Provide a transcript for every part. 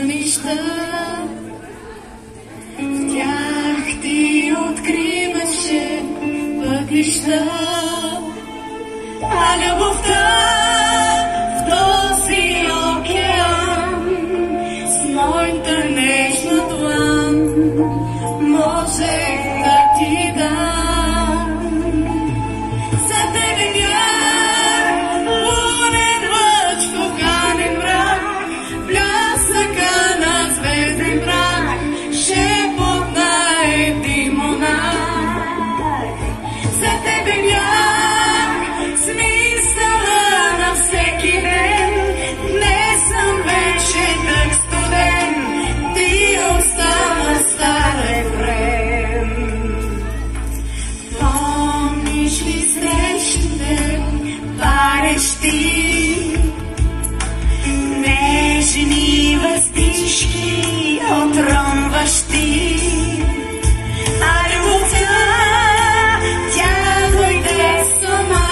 сънища, в тях ти откриваше пътища, а любовта в този океан с моята нежна длан можех да ти дам. За тебе бях лунен лъч в туганен мрак, блясъка на звезден брак, шепот на един монах. За тебе бях смисъла на всеки ден, днес съм вече тък студен, ти остана стар Ефрем. Помниш ли срещите парещи, нежни въздишки отромващи, а любовта тя дойде сама,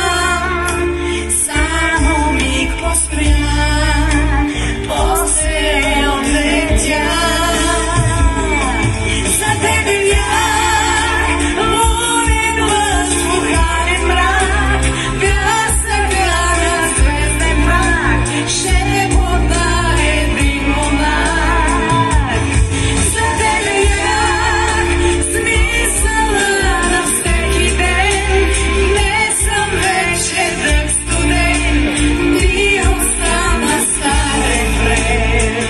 само миг поспря, после отлетя. За тебе бях лунен лъч в туганен мрак, блясъка на звезден брак, шепот на един монах. За тебе бях смисъла на всеки ден, днес съм вече тък студен, ти остана стар Ефрем.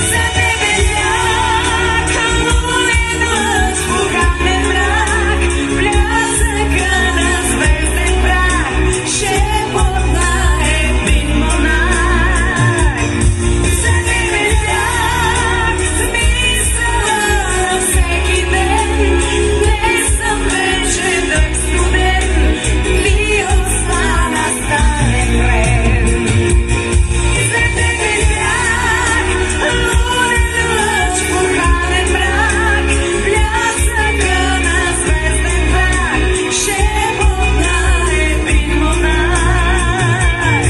За тебе бях лунен лъч в туганен мрак, блясъка на звезден брак, шепот на един монах. За тебе бях смисъла на всеки ден, днес съм вече тък студен, ти остана стар Ефрем. За тебе бях лунен лъч в туганен мрак, блясъка на звезден брак, шепот на един монах.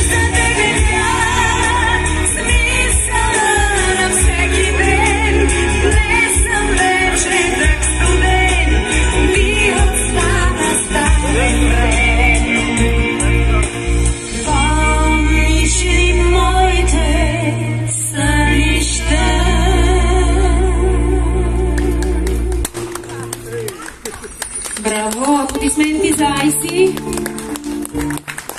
За тебе бях смисъла на всеки ден, днес съм вече тък студен, ти остана стар Ефрем. Помниш ли моите сънища? Браво! Аплодисменти за Айси!